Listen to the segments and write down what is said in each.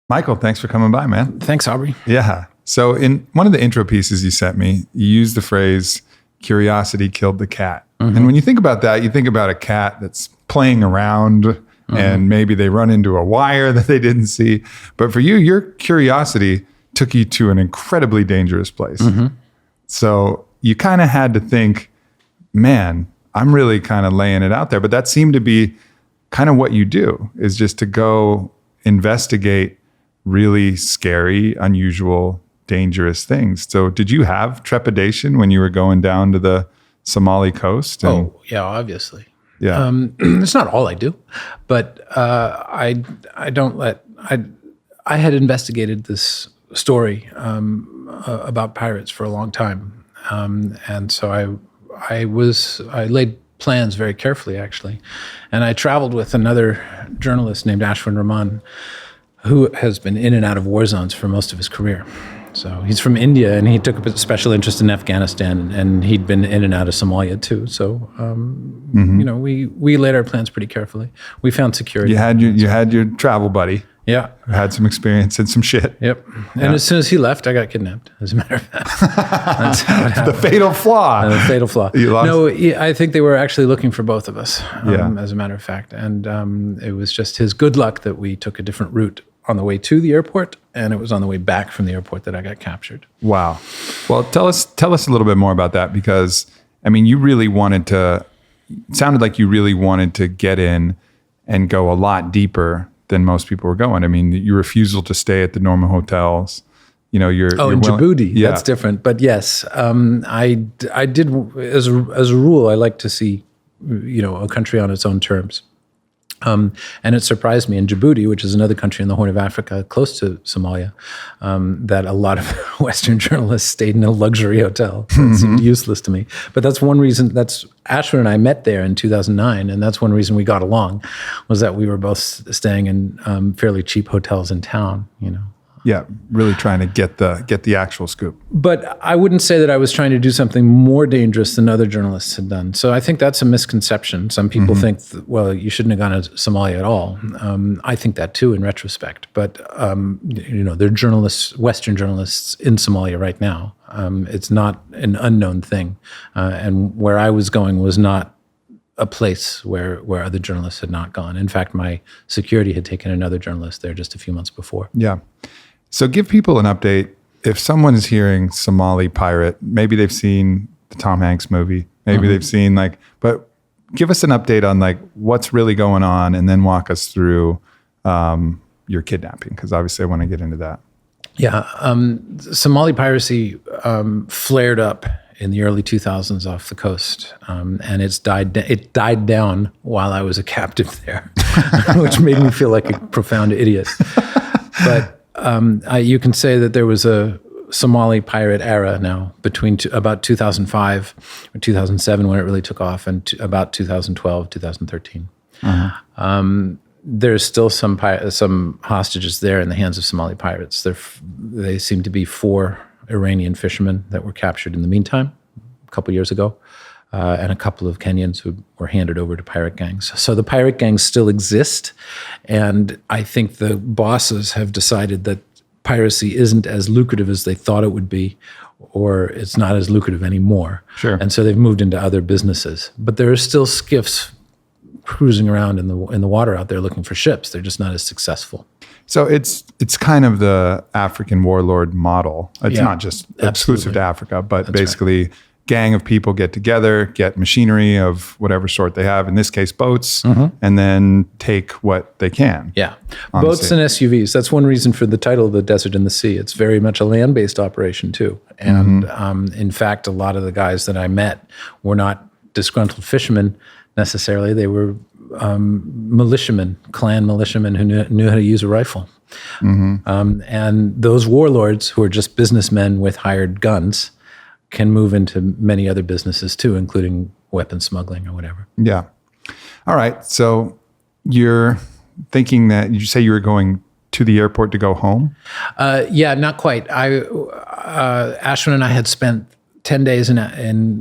Michael, thanks for coming by, man. Thanks, Aubrey. Yeah. So in one of the intro pieces you sent me, you used the phrase, curiosity killed the cat. Mm-hmm. And when you think about that, you think about a cat that's playing around and maybe they run into a wire that they didn't see. But for you, your curiosity took you to an incredibly dangerous place. Mm-hmm. So you kind of had to think, man, I'm really kind of laying it out there. But that seemed to be kind of what you do, is just to go investigate really scary, unusual, dangerous things. So did you have trepidation when you were going down to the Somali coast? Oh, yeah, obviously. Yeah. It's not all I do, but I had investigated this story about pirates for a long time. And so I laid plans very carefully, actually. And I traveled with another journalist named Ashwin Rahman, who has been in and out of war zones for most of his career. So he's from India, and he took a special interest in Afghanistan, and he'd been in and out of Somalia too. So, we laid our plans pretty carefully. We found security. You had your travel buddy. Yeah. Who had some experience and some shit. Yep. And as soon as he left, I got kidnapped, as a matter of fact. That's how it happened. The fatal flaw. The fatal flaw. No, I think they were actually looking for both of us, as a matter of fact. And it was just his good luck that we took a different route on the way to the airport, and it was on the way back from the airport that I got captured. Wow. Well, tell us a little bit more about that, because, I mean, it sounded like you really wanted to get in and go a lot deeper than most people were going. I mean, your refusal to stay at the normal hotels, you're in Djibouti, yeah. That's different. But yes, I did, as a rule, I like to see, a country on its own terms. And it surprised me in Djibouti, which is another country in the Horn of Africa, close to Somalia, that a lot of Western journalists stayed in a luxury hotel. So it seemed useless to me. But that's one reason. That's Ashwin and I met there in 2009, and that's one reason we got along, was that we were both staying in fairly cheap hotels in town. Yeah, really trying to get the actual scoop. But I wouldn't say that I was trying to do something more dangerous than other journalists had done. So I think that's a misconception. Some people think, well, you shouldn't have gone to Somalia at all. I think that too, in retrospect. But there are journalists, Western journalists in Somalia right now. It's not an unknown thing. And where I was going was not a place where other journalists had not gone. In fact, my security had taken another journalist there just a few months before. Yeah. So give people an update. If someone is hearing Somali pirate, maybe they've seen the Tom Hanks movie, maybe they've seen but give us an update on what's really going on, and then walk us through your kidnapping, because obviously I want to get into that. Yeah. Somali piracy flared up in the early 2000s off the coast, and it died down while I was a captive there, which made me feel like a profound idiot. But you can say that there was a Somali pirate era now between about 2005 or 2007 when it really took off, and about 2012, 2013. There's still some hostages there in the hands of Somali pirates. They seem to be 4 Iranian fishermen that were captured in the meantime a couple years ago, and a couple of Kenyans who were handed over to pirate gangs. So the pirate gangs still exist, and I think the bosses have decided that piracy isn't as lucrative as they thought it would be, or it's not as lucrative anymore. Sure. And so they've moved into other businesses. But there are still skiffs cruising around in the water out there looking for ships. They're just not as successful. So it's kind of the African warlord model. It's not just exclusive to Africa, but that's basically right. Gang of people get together, get machinery of whatever sort they have, in this case boats, and then take what they can. Yeah, boats and SUVs. That's one reason for the title of The Desert and the Sea. It's very much a land-based operation too. And in fact, a lot of the guys that I met were not disgruntled fishermen necessarily. They were militiamen, clan militiamen who knew how to use a rifle. And those warlords, who are just businessmen with hired guns, can move into many other businesses too, including weapon smuggling or whatever. Yeah. All right. So you're thinking that, did you say you were going to the airport to go home? Yeah, not quite. Ashwin and I had spent 10 days in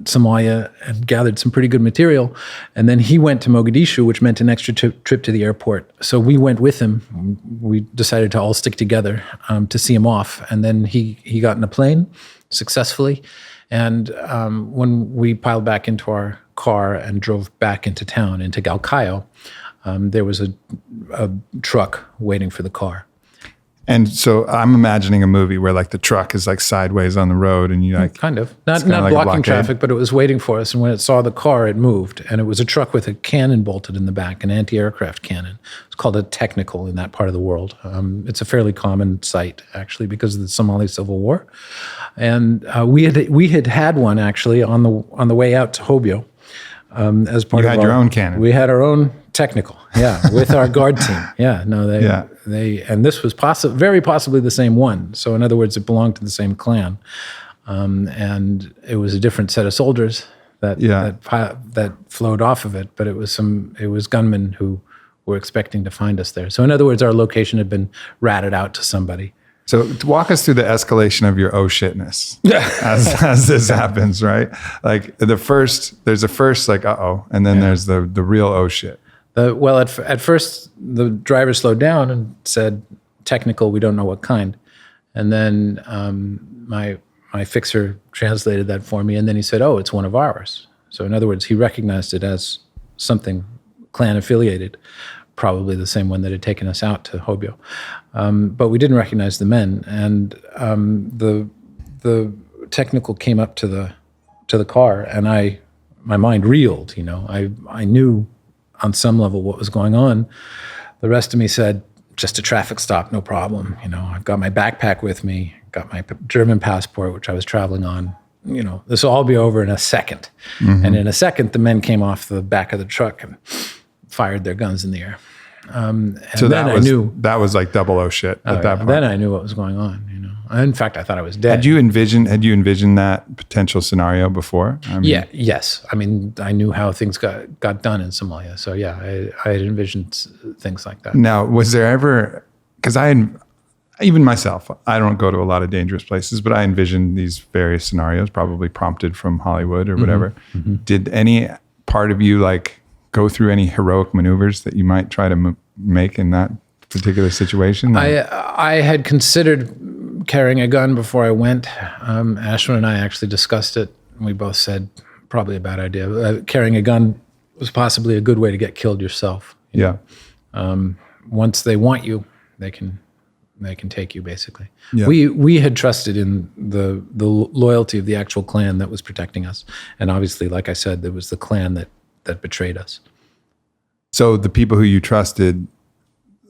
Somalia and gathered some pretty good material. And then he went to Mogadishu, which meant an extra trip to the airport. So we went with him. We decided to all stick together to see him off. And then he got in a plane successfully. And when we piled back into our car and drove back into town, into Galkayo, there was a truck waiting for the car. And so I'm imagining a movie where like the truck is like sideways on the road and you like... Kind of. Not like blocking traffic, but it was waiting for us. And when it saw the car, it moved. And it was a truck with a cannon bolted in the back, an anti-aircraft cannon. It's called a technical in that part of the world. It's a fairly common sight, actually, because of the Somali Civil War. And we had one, actually, on the way out to Hobyo. As part you had your own cannon. We had our own technical, with our guard team. And this was very possibly the same one. So in other words, it belonged to the same clan, and it was a different set of soldiers that flowed off of it. But it was gunmen who were expecting to find us there. So in other words, our location had been ratted out to somebody. So walk us through the escalation of your oh shitness as this happens, right? Like there's a first like uh-oh, and then there's the real oh shit. At first the driver slowed down and said, technical, we don't know what kind. And then my fixer translated that for me, and then he said, oh, it's one of ours. So in other words, he recognized it as something clan affiliated, probably the same one that had taken us out to Hobyo. But we didn't recognize the men. And the technical came up to the car, and my mind reeled. I knew on some level what was going on. The rest of me said, just a traffic stop, no problem. I've got my backpack with me, got my German passport, which I was traveling on. This will all be over in a second. Mm-hmm. And in a second, the men came off the back of the truck and fired their guns in the air. So then I knew that was like double oh shit at that point. Then I knew what was going on. In fact, I thought I was dead. Had you envisioned that potential scenario before? Yes. I mean, I knew how things got done in Somalia. So yeah, I had envisioned things like that. Now, was there ever? Because even myself, I don't go to a lot of dangerous places, but I envisioned these various scenarios, probably prompted from Hollywood or whatever. Mm-hmm. Did any part of you like go through any heroic maneuvers that you might try to make in that particular situation? I had considered carrying a gun before I went. Ashwin and I actually discussed it. We both said probably a bad idea. Carrying a gun was possibly a good way to get killed yourself. Once they want you, they can take you, basically. Yeah. We had trusted in the loyalty of the actual clan that was protecting us. And obviously, like I said, there was the clan that betrayed us. So the people who you trusted,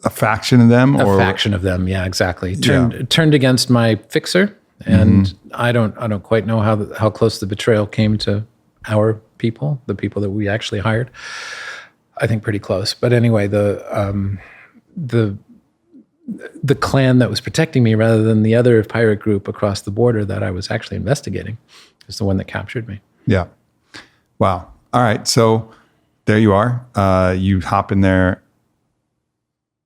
a faction of them? A faction of them, yeah, exactly. Turned against my fixer, and mm-hmm. I don't quite know how close the betrayal came to our people, the people that we actually hired. I think pretty close. But anyway, the clan that was protecting me, rather than the other pirate group across the border that I was actually investigating, is the one that captured me. Yeah. Wow. All right. So there you are. You hop in their,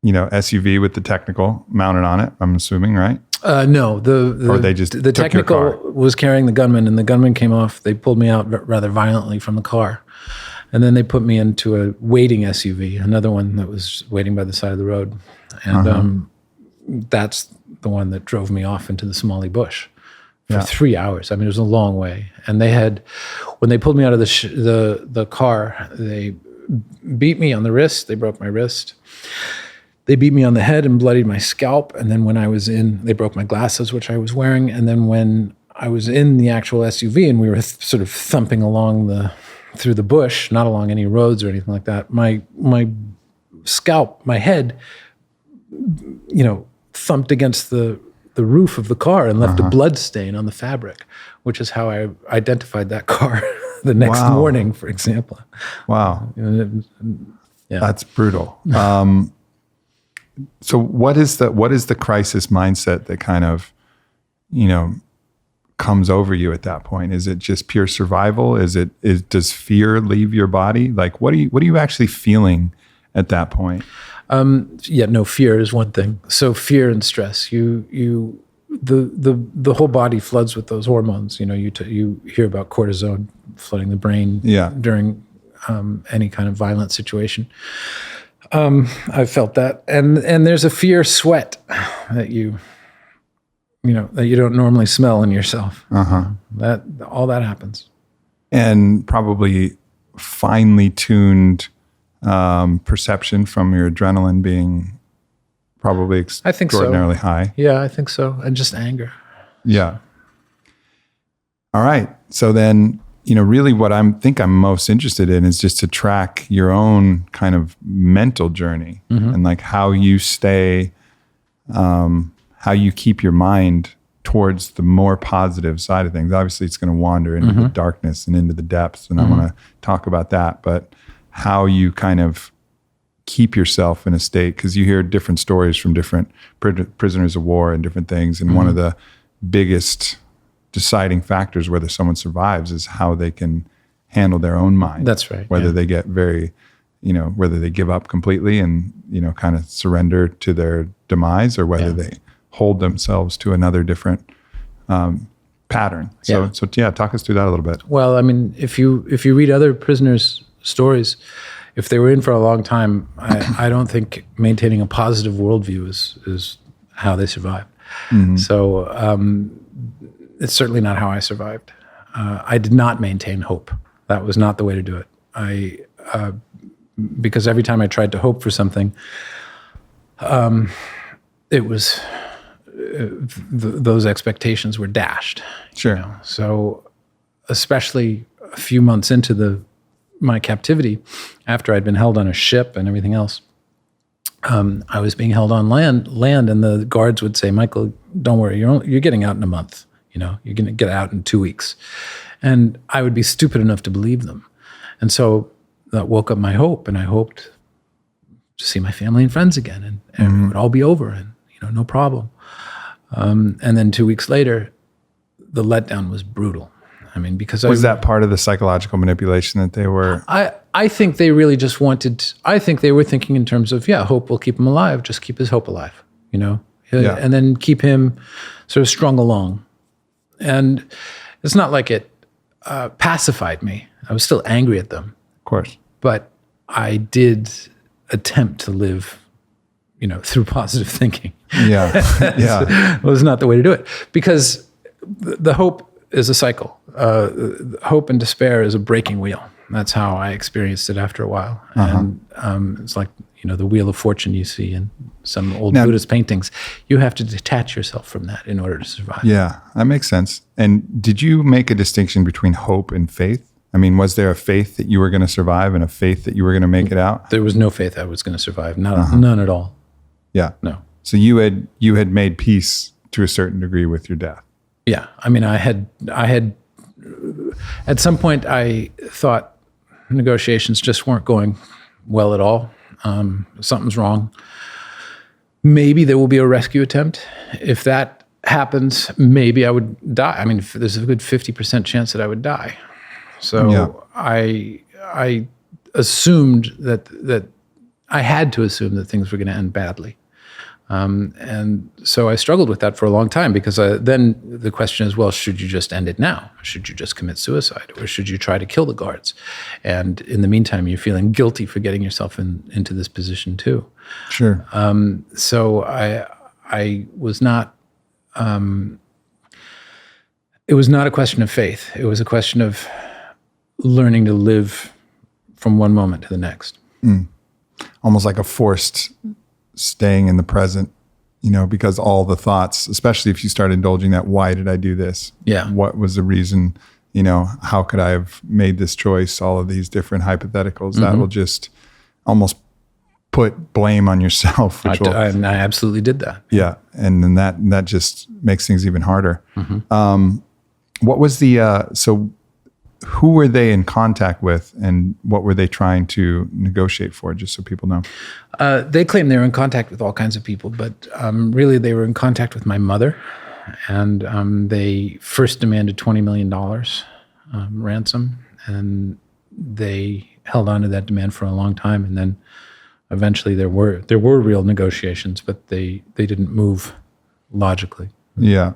SUV with the technical mounted on it, I'm assuming, right? No, the technical was carrying the gunman, and the gunman came off. They pulled me out rather violently from the car. And then they put me into a waiting SUV, another one that was waiting by the side of the road. And that's the one that drove me off into the Somali bush for 3 hours. I mean, it was a long way. And when they pulled me out of the car, they beat me on the wrist. They broke my wrist. They beat me on the head and bloodied my scalp. And then when I was they broke my glasses, which I was wearing. And then when I was in the actual SUV and we were sort of thumping along through the bush, not along any roads or anything like that, my scalp, my head, thumped against the roof of the car and left a blood stain on the fabric, which is how I identified that car the next morning, for example. Wow. That's brutal. So what is the crisis mindset that kind of, comes over you at that point? Is it just pure survival? Does fear leave your body? Like, what are you actually feeling at that point? Fear is one thing. So fear and stress. the whole body floods with those hormones. You hear about cortisone flooding the brain during any kind of violent situation. I've felt that, and there's a fierce sweat that that you don't normally smell in yourself. That all that happens, and probably finely tuned perception from your adrenaline being probably extraordinarily high. Yeah, I think so, and just anger. Yeah. All right. So then, really what I'm most interested in is just to track your own kind of mental journey and like how you stay, how you keep your mind towards the more positive side of things. Obviously, it's going to wander into the darkness and into the depths, and I want to talk about that. But how you kind of keep yourself in a state, because you hear different stories from different prisoners of war and different things, and one of the biggest deciding factors whether someone survives is how they can handle their own mind. That's right. Whether they get very, whether they give up completely and, kind of surrender to their demise, or whether they hold themselves to another different pattern. So talk us through that a little bit. Well, I mean, if you read other prisoners' stories, if they were in for a long time, I don't think maintaining a positive worldview is how they survive. So it's certainly not how I survived. I did not maintain hope. That was not the way to do it. Because every time I tried to hope for something, it was those expectations were dashed. Sure. So, especially a few months into my captivity, after I'd been held on a ship and everything else, I was being held on land, and the guards would say, "Michael, don't worry, you're getting out in a month. You're going to get out in 2 weeks." And I would be stupid enough to believe them. And so that woke up my hope, and I hoped to see my family and friends again, and it would all be over, and no problem. And then 2 weeks later, the letdown was brutal. I mean, because was that part of the psychological manipulation that they were? I think they really just wanted. I think they were thinking in terms of, hope will keep him alive. Just keep his hope alive, and then keep him sort of strung along. And it's not like it pacified me. I was still angry at them, of course, but I did attempt to live, through positive thinking. It was not the way to do it, because the hope is a cycle. Hope and despair is a breaking wheel. That's how I experienced it after a while. And it's like, the wheel of fortune you see in some old Buddhist paintings. You have to detach yourself from that in order to survive. Yeah, that makes sense. And did you make a distinction between hope and faith? I mean, was there a faith that you were going to survive and a faith that you were going to make it out? There was no faith I was going to survive. None at all. Yeah. No. So you had made peace to a certain degree with your death. Yeah. I mean, I had at some point I thought negotiations just weren't going well at all. Something's wrong. Maybe there will be a rescue attempt. If that happens, maybe I would die. I mean, there's a good 50% chance that I would die. So I assumed that I had to assume that things were going to end badly. And so I struggled with that for a long time, because then the question is, well, should you just end it now? Should you just commit suicide? Or should you try to kill the guards? And in the meantime, you're feeling guilty for getting yourself into this position too. Sure. So I was not, it was not a question of faith. It was a question of learning to live from one moment to the next. Almost like a forced staying in the present, because all the thoughts, especially if you start indulging that, why did I do this? Yeah. What was the reason? How could I have made this choice? All of these different hypotheticals that will just almost put blame on yourself. I absolutely did that. Yeah. And then that just makes things even harder. What was so who were they in contact with, and what were they trying to negotiate for, just so people know? They claim they were in contact with all kinds of people, but really they were in contact with my mother, and they first demanded $20 million ransom, and they held on to that demand for a long time, and then eventually there were real negotiations, but they didn't move logically. Yeah.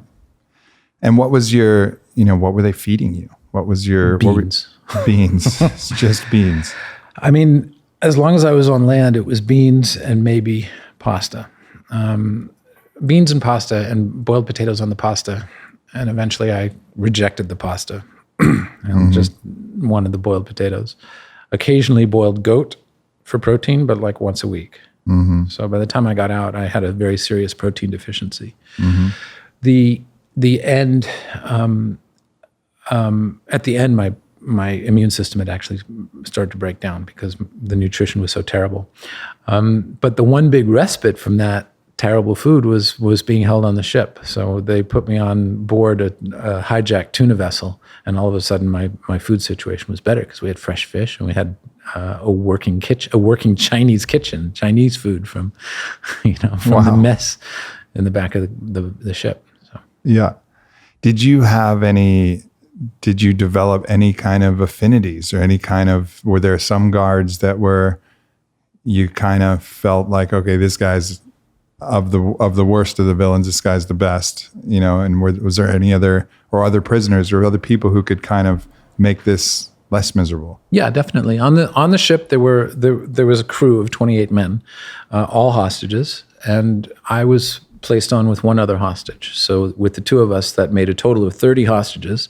And what was your, what were they feeding you? What was your... Beans. Beans. It's just beans. I mean, as long as I was on land, it was beans and maybe pasta. Beans and pasta and boiled potatoes on the pasta. And eventually I rejected the pasta and just wanted the boiled potatoes. Occasionally boiled goat for protein, but like once a week. So by the time I got out, I had a very serious protein deficiency. The end, at the end, my immune system had actually started to break down because the nutrition was so terrible. But the one big respite from that terrible food was being held on the ship. So they put me on board a hijacked tuna vessel, and all of a sudden my food situation was better because we had fresh fish and we had a working kitchen, a working Chinese kitchen, Chinese food from the mess in the back of the ship. So yeah, did you develop any kind of affinities or were there some guards that you kind of felt like, okay, this guy's of the worst of the villains, this guy's the best, and was there any other prisoners or other people who could kind of make this less miserable? Yeah, definitely. On the ship, there was a crew of 28 men, all hostages, and I was placed on with one other hostage. So with the two of us, that made a total of 30 hostages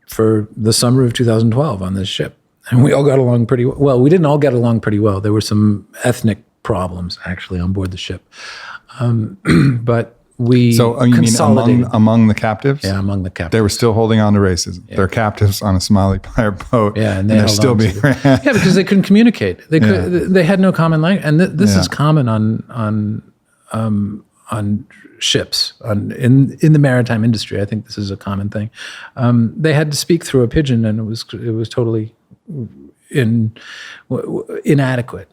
for the summer of 2012 on this ship. And we all got along pretty well. Well, we didn't all get along pretty well. There were some ethnic problems actually on board the ship. But we consolidated. Mean among the captives? Yeah, among the captives. They were still holding on to racism. Yeah. They're captives on a Somali pirate boat. Yeah, and they're still being yeah, because they couldn't communicate. They had no common language, and this is common on ships in the maritime industry. I think this is a common thing. They had to speak through a pidgin, and it was totally inadequate.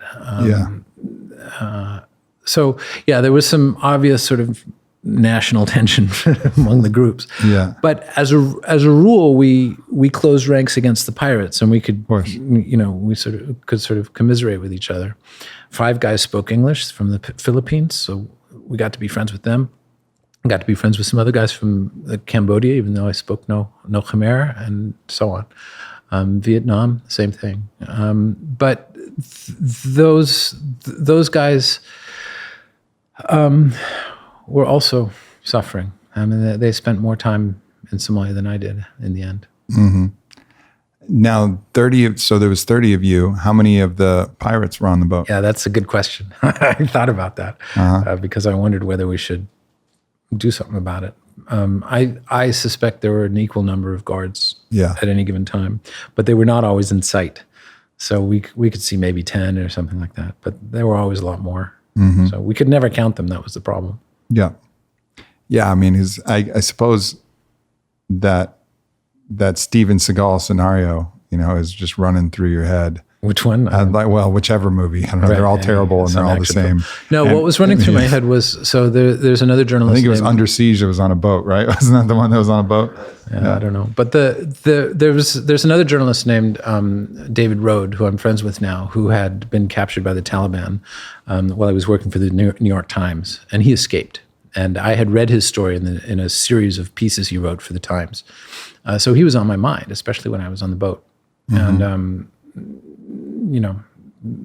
So there was some obvious sort of national tension among the groups. Yeah. But as a rule, we closed ranks against the pirates, and we could, we could commiserate with each other. 5 guys spoke English from the Philippines, so we got to be friends with them. I got to be friends with some other guys from Cambodia, even though I spoke no Khmer, and so on. Vietnam, same thing. But those guys were also suffering. I mean, they spent more time in Somalia than I did in the end. Mm-hmm. Now, so there was 30 of you. How many of the pirates were on the boat? Yeah, that's a good question. I thought about that because I wondered whether we should do something about it. I suspect there were an equal number of guards at any given time, but they were not always in sight. So we could see maybe 10 or something like that, but there were always a lot more. Mm-hmm. So we could never count them. That was the problem. Yeah. Yeah, I mean, I suppose that Steven Seagal scenario, is just running through your head. Which one? Whichever movie. I don't know. They're all terrible and they're all the same. No, what was running through my head was, so there's another journalist. I think it was Under Siege that was on a boat, right? Wasn't that the one that was on a boat? Yeah. I don't know. But there's another journalist named David Rode, who I'm friends with now, who had been captured by the Taliban while he was working for the New York Times, and he escaped. And I had read his story in a series of pieces he wrote for the Times. So he was on my mind, especially when I was on the boat. Mm-hmm. And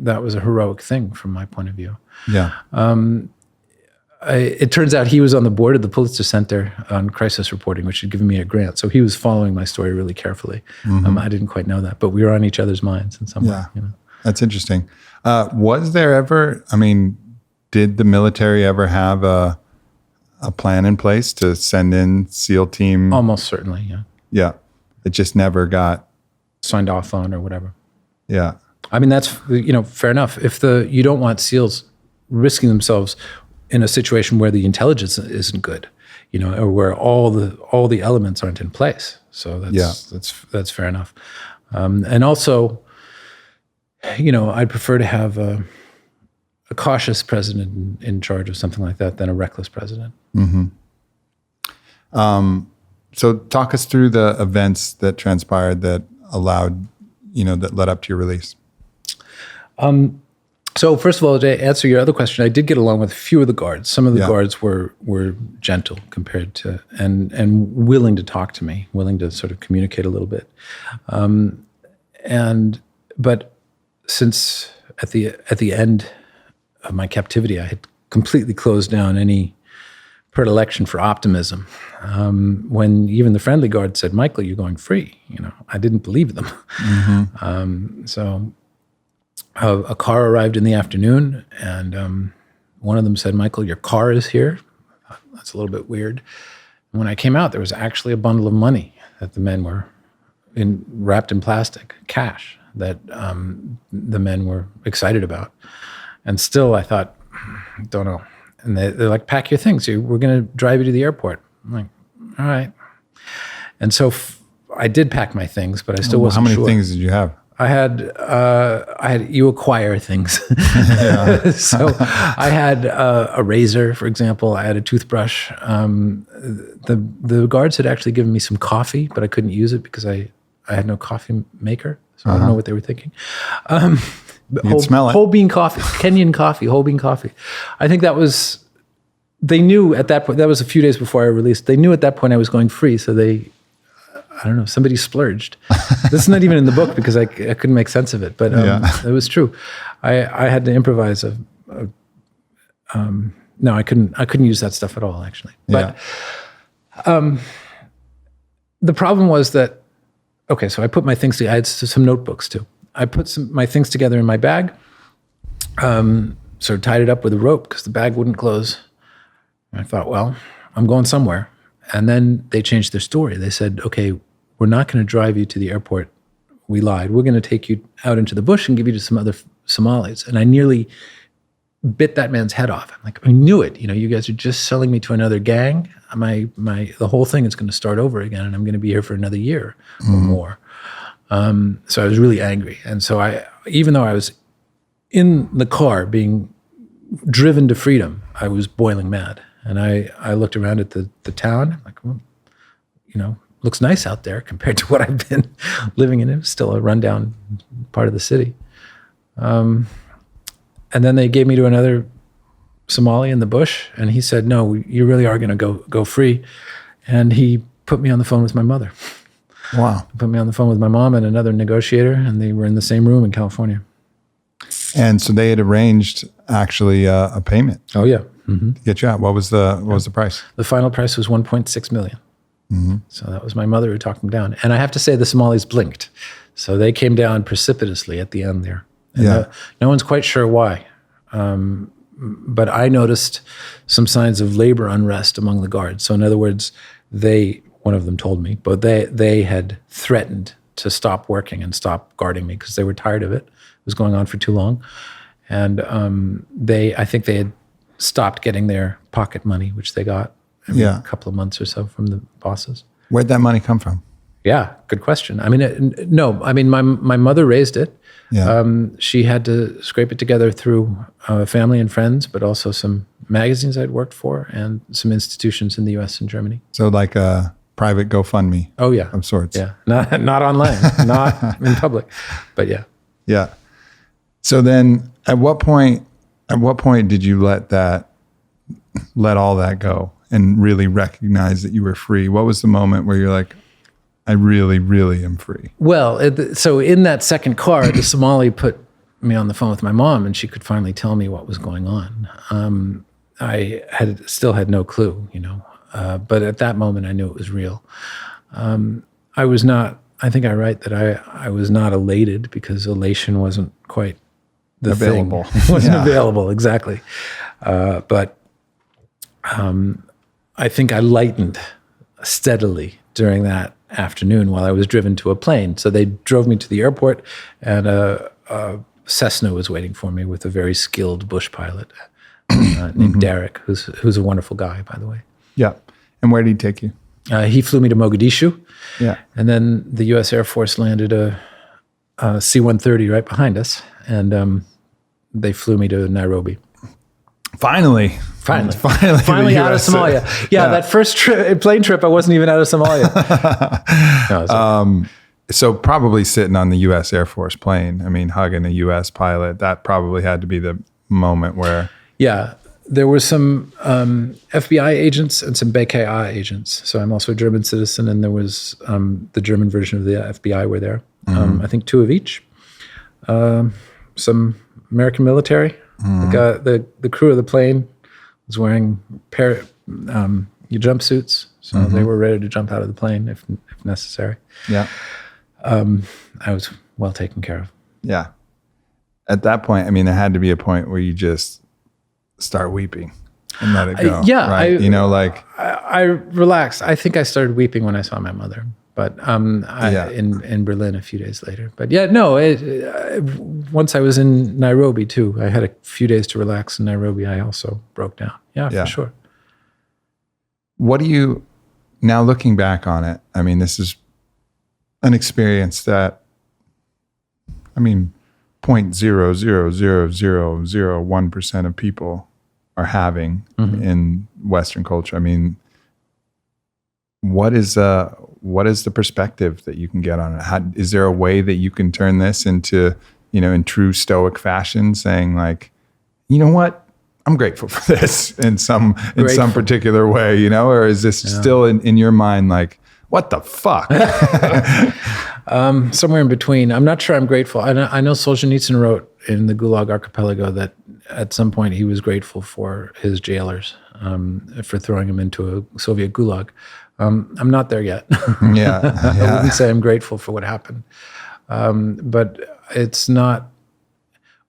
that was a heroic thing from my point of view. Yeah. It turns out he was on the board of the Pulitzer Center on crisis reporting, which had given me a grant. So he was following my story really carefully. Mm-hmm. I didn't quite know that, but we were on each other's minds in some way. That's interesting. Was there ever, did the military ever have a plan in place to send in SEAL team? Almost certainly, yeah. Yeah. It just never got signed off on or whatever. Yeah. That's, fair enough. If you don't want SEALs risking themselves in a situation where the intelligence isn't good, or where all the elements aren't in place. So that's fair enough. And also, I'd prefer to have a cautious president in charge of something like that than a reckless president. Mm-hmm. So talk us through the events that transpired that allowed, that led up to your release. So first of all, to answer your other question, I did get along with a few of the guards. Some of the guards were gentle compared to, and willing to talk to me, willing to sort of communicate a little bit. But since at the end of my captivity, I had completely closed down any predilection for optimism. When even the friendly guard said, "Michael, you're going free," I didn't believe them. So a car arrived in the afternoon, and one of them said, "Michael, your car is here." That's a little bit weird. And when I came out, there was actually a bundle of money that the men were wrapped in plastic, cash, that the men were excited about. And still, I thought, don't know. And they're like, "Pack your things. We're going to drive you to the airport." I'm like, "All right." And so I did pack my things, but I still wasn't sure. How many things did you have? I had you acquire things. So I had a razor, for example. I had a toothbrush. The guards had actually given me some coffee, but I couldn't use it because I had no coffee maker. So I don't know what they were thinking. You smell it. Whole bean coffee, Kenyan coffee, whole bean coffee. I think they knew at that point, that was a few days before I released, they knew at that point I was going free. So I don't know, somebody splurged. This is not even in the book because I couldn't make sense of it, but it was true. I had to improvise. No, I couldn't use that stuff at all, actually. But the problem was that, okay, so I put my things together. I had some notebooks too. I put my things together in my bag, sort of tied it up with a rope because the bag wouldn't close. And I thought, well, I'm going somewhere. And then they changed their story. They said, "Okay, we're not going to drive you to the airport. We lied. We're going to take you out into the bush and give you to some other Somalis." And I nearly bit that man's head off. I'm like, I knew it. You guys are just selling me to another gang. The whole thing is going to start over again, and I'm going to be here for another year or more. So I was really angry. And so even though I was in the car being driven to freedom, I was boiling mad. And I looked around at the town. I'm like, well, looks nice out there compared to what I've been living in. It was still a rundown part of the city. And then they gave me to another Somali in the bush, and he said, "No, you really are going to go free." And he put me on the phone with my mother. Wow. Put me on the phone with my mom and another negotiator, and they were in the same room in California. And so they had arranged actually a payment. Oh yeah. To get you out. What was the price? The final price was $1.6 million. So that was my mother who talked them down. And I have to say the Somalis blinked. So they came down precipitously at the end there. And no one's quite sure why. But I noticed some signs of labor unrest among the guards. So in other words, one of them told me, but they had threatened to stop working and stop guarding me because they were tired of it. It was going on for too long. And I think they had stopped getting their pocket money, which they got every couple of months or so from the bosses. Where'd that money come from? Yeah, good question. I mean, my mother raised it. Yeah. She had to scrape it together through family and friends, but also some magazines I'd worked for and some institutions in the U.S. and Germany. So like a private GoFundMe. Oh yeah, of sorts. Yeah, not online, not in public, but yeah. Yeah. So then, at what point did you let all that go and really recognize that you were free? What was the moment where you're like, I really, really am free? Well, so in that second car, the Somali put me on the phone with my mom, and she could finally tell me what was going on. I still had no clue, but at that moment I knew it was real. I was not, I think I write that I was not elated because elation wasn't quite the available. Thing. It wasn't available, exactly. But I think I lightened steadily during that afternoon while I was driven to a plane. So they drove me to the airport, and a Cessna was waiting for me with a very skilled bush pilot named Derek, who's a wonderful guy, by the way. Yeah. And where did he take you? He flew me to Mogadishu. Yeah. And then the U.S. Air Force landed a C-130 right behind us, and they flew me to Nairobi. Finally out of Somalia. Yeah, that first plane trip, I wasn't even out of Somalia. So probably sitting on the U.S. Air Force plane, I mean, hugging a U.S. pilot, that probably had to be the moment where... Yeah, there were some FBI agents and some BKA agents. So I'm also a German citizen, and there was the German version of the FBI were there. I think 2 of each. Some American military. The crew of the plane was wearing jumpsuits, so they were ready to jump out of the plane if necessary. Yeah. I was well taken care of. Yeah. At that point, I mean, there had to be a point where you just start weeping and let it go. Right? I relaxed. I think I started weeping when I saw my mother, but in Berlin a few days later. But once I was in Nairobi too, I had a few days to relax in Nairobi. I also broke down. Yeah, for sure. What do you, now looking back on it, I mean, this is an experience that, I mean, 0.00001% of people are having in Western culture. I mean, what is the perspective that you can get on it? Is there a way that you can turn this into, in true Stoic fashion, saying like, you know what, I'm grateful for this in some particular way, or is this still in your mind like, what the fuck? Somewhere in between. I'm not sure I'm grateful. I know Solzhenitsyn wrote in the Gulag Archipelago that at some point he was grateful for his jailers for throwing him into a Soviet gulag. I'm not there yet. I wouldn't say I'm grateful for what happened. But it's not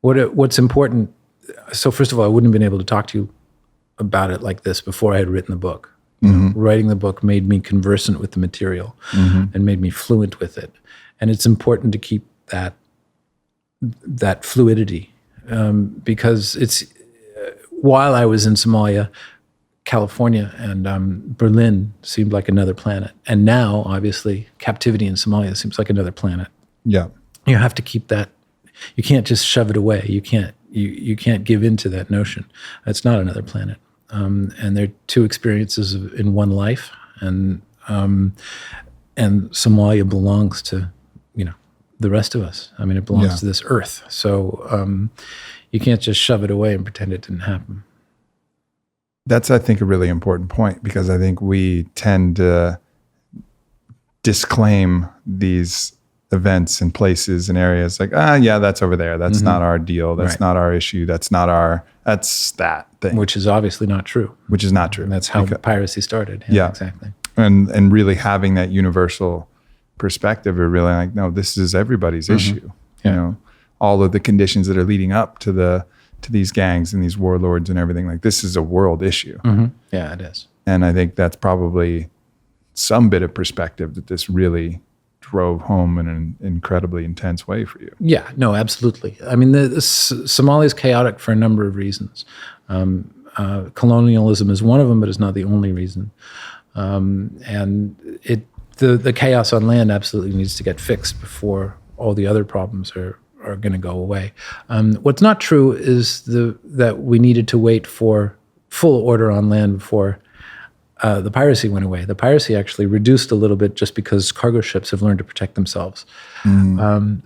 what's important. So first of all, I wouldn't have been able to talk to you about it like this before I had written the book. Writing the book made me conversant with the material and made me fluent with it. And it's important to keep that fluidity because it's while I was in Somalia, California and Berlin seemed like another planet. And now, obviously, Captivity in Somalia seems like another planet. Yeah. You have to keep that. You can't just shove it away. You can't give into that notion. It's not another planet. And they're 2 experiences in one life, and Somalia belongs to the rest of us. I mean, it belongs to this earth. So you can't just shove it away and pretend it didn't happen. That's, I think, a really important point, because I think we tend to disclaim these events and places and areas like, that's over there. That's not our deal. That's not our issue. That's that thing. Which is obviously not true. Which is not true. And that's how piracy started. Yeah, exactly. And really having that universal perspective of really like, no, this is everybody's issue. All of the conditions that are leading up to these gangs and these warlords and everything, like this is a world issue. Yeah, it is. And I think that's probably some bit of perspective that this really drove home in an incredibly intense way for you. Yeah, no, absolutely. I mean, Somalia is chaotic for a number of reasons. Colonialism is one of them, but it's not the only reason. And the chaos on land absolutely needs to get fixed before all the other problems are going to go away. What's not true is that we needed to wait for full order on land before the piracy went away. The piracy actually reduced a little bit just because cargo ships have learned to protect themselves.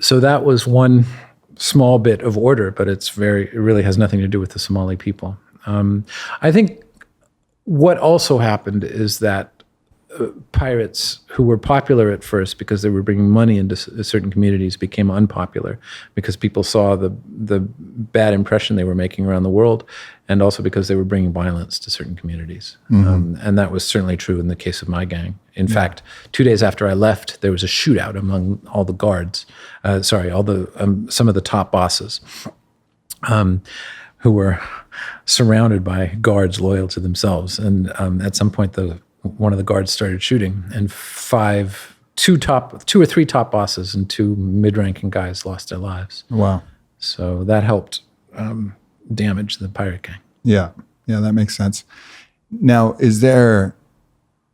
So that was one small bit of order, but it really has nothing to do with the Somali people. I think what also happened is that pirates who were popular at first because they were bringing money into certain communities became unpopular because people saw the bad impression they were making around the world, and also because they were bringing violence to certain communities. And that was certainly true in the case of my gang. In fact, 2 days after I left, there was a shootout among all the guards, some of the top bosses who were surrounded by guards loyal to themselves. And at some point, one of the guards started shooting, and two or three top bosses and 2 mid-ranking guys lost their lives. Wow. So that helped damage the pirate gang. Yeah, that makes sense. Now, is there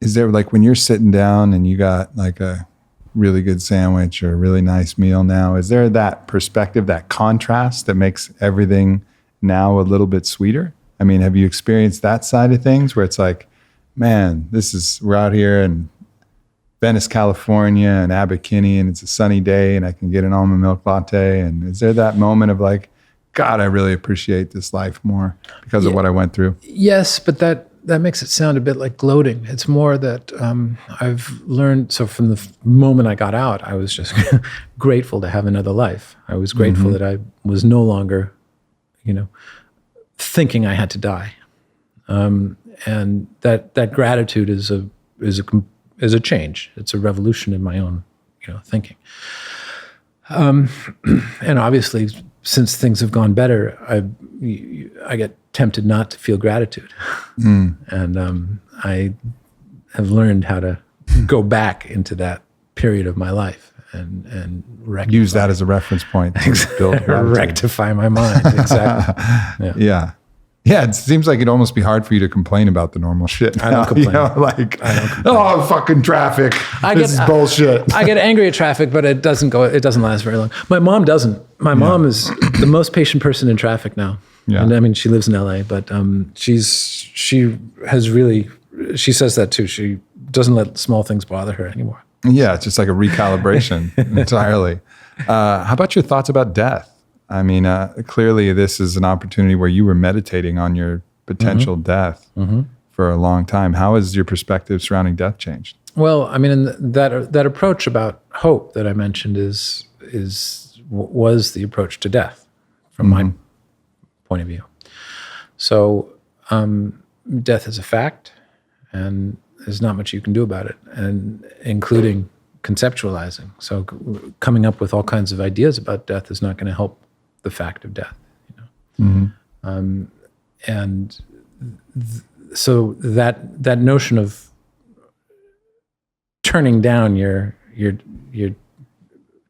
like when you're sitting down and you got like a really good sandwich or a really nice meal now, is there that perspective, that contrast that makes everything now a little bit sweeter? I mean, have you experienced that side of things where it's like, man, we're out here and Venice, California, and Abercrombie, and it's a sunny day, and I can get an almond milk latte. And is there that moment of like, God, I really appreciate this life more because of what I went through? Yes, but that makes it sound a bit like gloating. It's more that I've learned. So from the moment I got out, I was just grateful to have another life. I was grateful that I was no longer, thinking I had to die. And that gratitude is a change. It's a revolution in my own, thinking. And obviously, since things have gone better, I get tempted not to feel gratitude, and I have learned how to go back into that period of my life and use that as a reference point to build gratitude. Rectify my mind. Exactly. Yeah, it seems like it'd almost be hard for you to complain about the normal shit. I don't complain. I don't complain. Fucking traffic. This is bullshit. I get angry at traffic, but it doesn't last very long. My mom doesn't. My mom is the most patient person in traffic now. Yeah. And I mean, she lives in LA, but she says that too. She doesn't let small things bother her anymore. Yeah, it's just like a recalibration entirely. How about your thoughts about death? I mean, clearly this is an opportunity where you were meditating on your potential death for a long time. How has your perspective surrounding death changed? Well, I mean, that approach about hope that I mentioned was the approach to death from my point of view. So death is a fact, and there's not much you can do about it, and including conceptualizing. So coming up with all kinds of ideas about death is not going to help the fact of death, so that notion of turning down your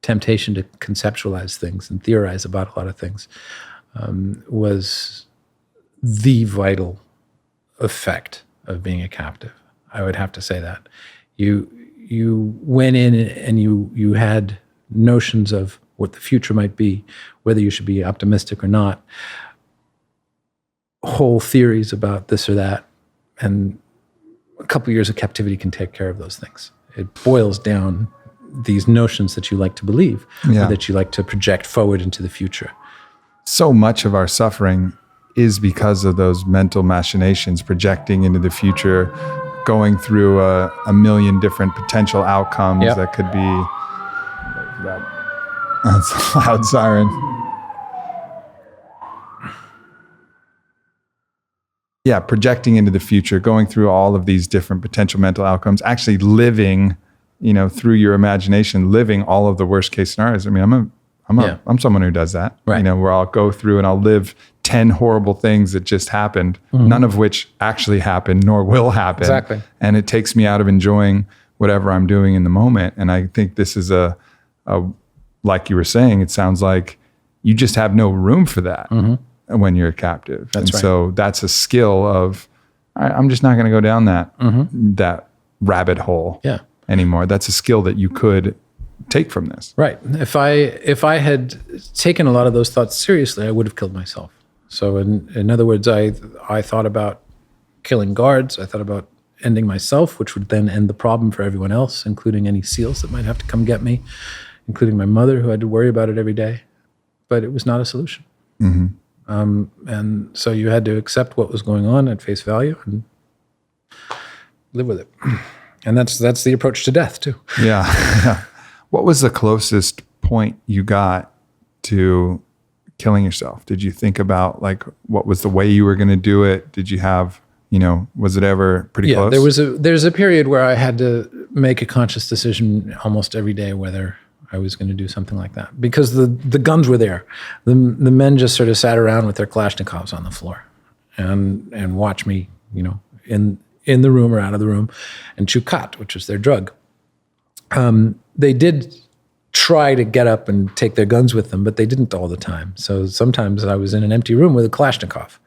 temptation to conceptualize things and theorize about a lot of things was the vital effect of being a captive. I would have to say that you went in and you had notions of what the future might be, whether you should be optimistic or not, whole theories about this or that. And a couple of years of captivity can take care of those things. It boils down these notions that you like to believe, or that you like to project forward into the future. So much of our suffering is because of those mental machinations, projecting into the future, going through a million different potential outcomes that could be... That's a loud siren. Yeah, projecting into the future, going through all of these different potential mental outcomes, actually living, through your imagination, living all of the worst case scenarios. I mean, I'm someone who does that. Right. Where I'll go through and I'll live 10 horrible things that just happened, none of which actually happened nor will happen. Exactly. And it takes me out of enjoying whatever I'm doing in the moment. And I think this is a like you were saying, it sounds like you just have no room for that when you're a captive. That's right. So that's a skill of, I'm just not going to go down that rabbit hole anymore. That's a skill that you could take from this. Right. If I had taken a lot of those thoughts seriously, I would have killed myself. So in other words, I thought about killing guards. I thought about ending myself, which would then end the problem for everyone else, including any SEALs that might have to come get me, including my mother, who had to worry about it every day. But it was not a solution. And so you had to accept what was going on at face value and live with it. And that's the approach to death too. Yeah. What was the closest point you got to killing yourself? Did you think about what was the way you were going to do it? Did you have, was it ever pretty close? There's a period where I had to make a conscious decision almost every day whether I was going to do something like that, because the guns were there. The men just sort of sat around with their Kalashnikovs on the floor and watch me, in the room or out of the room, and chew khat, which was their drug. They did try to get up and take their guns with them, but they didn't all the time. So sometimes I was in an empty room with a Kalashnikov,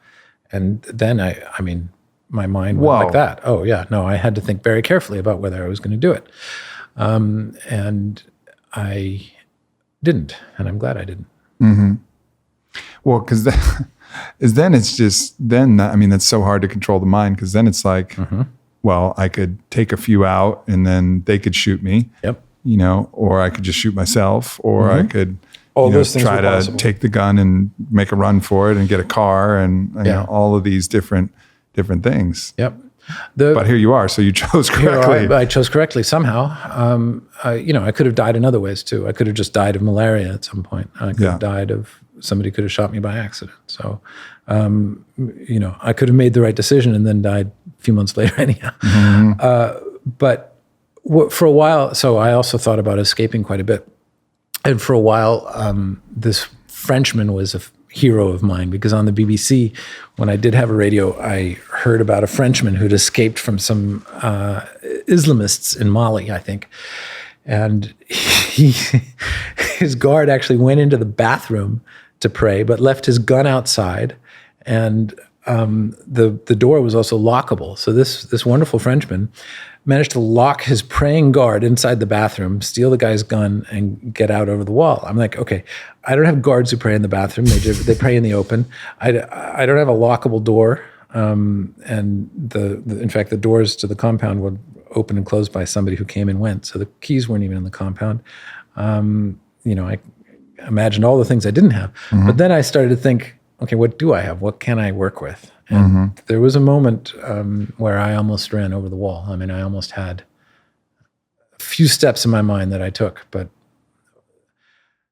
and then I mean, my mind went like that. Oh yeah, no, I had to think very carefully about whether I was going to do it, and I didn't, and I'm glad I didn't. Well, because then it's just, I mean, that's so hard to control the mind, because then it's like, well, I could take a few out and then they could shoot me. Yep. Or I could just shoot myself, or I could all those things try to take the gun and make a run for it and get a car and all of these different things. Yep. But here you are, so you chose correctly. I chose correctly somehow. I could have died in other ways too. I could have just died of malaria at some point. I could have died of somebody could have shot me by accident. So, I could have made the right decision and then died a few months later anyhow. But for a while, so I also thought about escaping quite a bit. And for a while, this Frenchman was a hero of mine, because on the BBC, when I did have a radio, I heard about a Frenchman who'd escaped from some Islamists in Mali, I think. And his guard actually went into the bathroom to pray, but left his gun outside. And the door was also lockable. So this wonderful Frenchman managed to lock his praying guard inside the bathroom, steal the guy's gun, and get out over the wall. I'm like, okay, I don't have guards who pray in the bathroom. They pray in the open. I don't have a lockable door. And in fact, the doors to the compound would open and close by somebody who came and went. So the keys weren't even in the compound. I imagined all the things I didn't have. But then I started to think, okay, what do I have? What can I work with? And there was a moment where I almost ran over the wall. I mean, I almost had a few steps in my mind that I took. But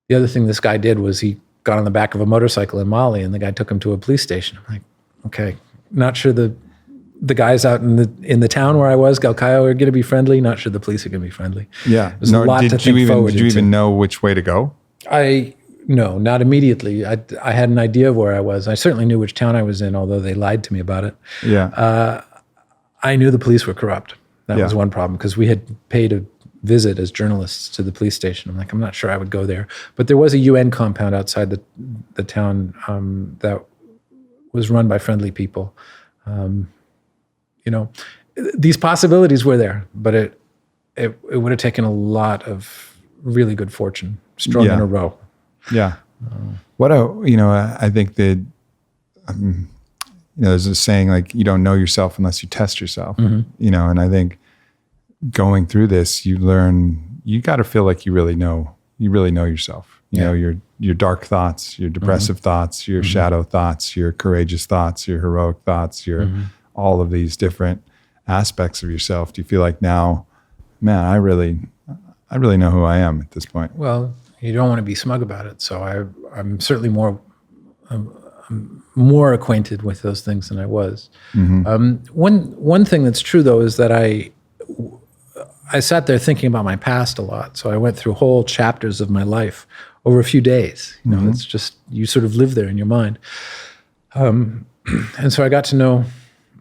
the other thing this guy did was he got on the back of a motorcycle in Mali, and the guy took him to a police station. I'm like, okay, not sure the guys out in the town where I was, Galkayo, are going to be friendly. Not sure the police are going to be friendly. Yeah. There's a lot to think forward Did you even know which way to go? No, not immediately. I had an idea of where I was. I certainly knew which town I was in, although they lied to me about it. Yeah. I knew the police were corrupt. That was one problem, because we had paid a visit as journalists to the police station. I'm like, I'm not sure I would go there. But there was a UN compound outside the town that was run by friendly people. These possibilities were there, but it would have taken a lot of really good fortune strung in a row. Yeah. I think that, there's a saying like, you don't know yourself unless you test yourself, and I think going through this, you learn, you got to feel like you really know yourself, you know, your dark thoughts, your depressive thoughts, your shadow thoughts, your courageous thoughts, your heroic thoughts, your all of these different aspects of yourself. Do you feel like now, man, I really know who I am at this point? Well, you don't want to be smug about it. So I'm certainly more acquainted with those things than I was. One thing that's true, though, is that I sat there thinking about my past a lot. So I went through whole chapters of my life over a few days. It's just, you sort of live there in your mind. And so I got to know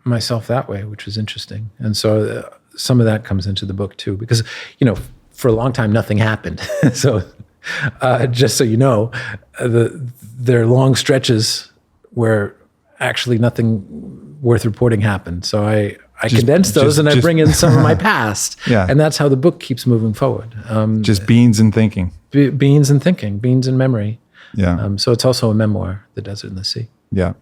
myself that way, which was interesting. And so some of that comes into the book too, because, for a long time, nothing happened. So just so you know, there are long stretches where actually nothing worth reporting happened. So I condense those and I bring in some of my past. And that's how the book keeps moving forward. Just beans and thinking. Beans and thinking, beans and memory. Yeah. So it's also a memoir, The Desert and the Sea. Yeah.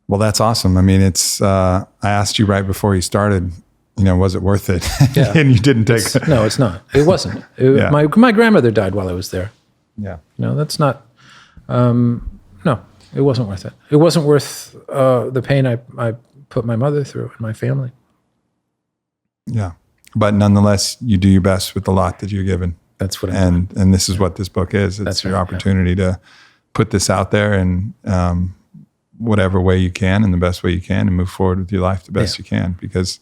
Well, that's awesome. I mean, I asked you right before you started, was it worth it? Yeah. And you didn't take it. No, it's not. It wasn't. My grandmother died while I was there. Yeah. That's not, no, it wasn't worth it. It wasn't worth the pain I put my mother through and my family. Yeah. But nonetheless, you do your best with the lot that you're given. That's what and this is what this book is. It's your opportunity to put this out there in whatever way you can, in the best way you can, and move forward with your life the best you can, because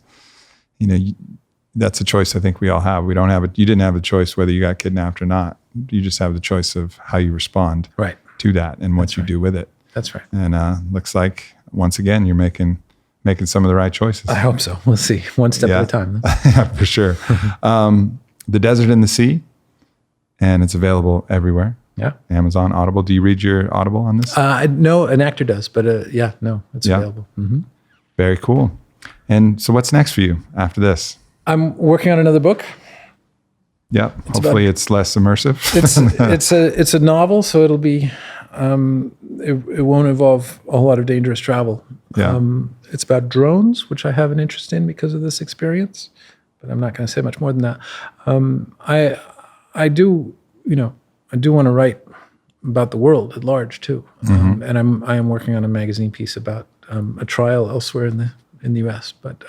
that's a choice I think we all have. You didn't have a choice whether you got kidnapped or not. You just have the choice of how you respond to that and what you do with it. That's right. And looks like once again you're making some of the right choices. I hope so. We'll see. One step at a time. Yeah, for sure. The Desert and the Sea, and it's available everywhere. Yeah. Amazon, Audible. Do you read your Audible on this? No, an actor does, but it's available. Mm-hmm. Very cool. And so what's next for you after this? I'm working on another book. Yeah. Hopefully it's less immersive. It's a novel, so it'll be it won't involve a whole lot of dangerous travel. Yeah. It's about drones, which I have an interest in because of this experience, but I'm not going to say much more than that. I do want to write about the world at large too, and I am working on a magazine piece about a trial elsewhere in the U.S. But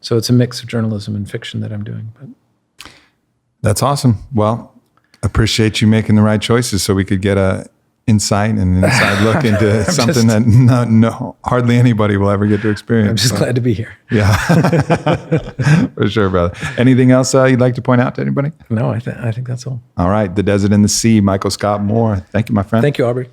so it's a mix of journalism and fiction that I'm doing. But that's awesome. Well, appreciate you making the right choices so we could get a insight and an inside look into something that hardly anybody will ever get to experience. I'm just glad to be here. Yeah, for sure, brother. Anything else you'd like to point out to anybody? No, I think that's all. All right. The Desert and the Sea, Michael Scott Moore. Thank you, my friend. Thank you, Aubrey.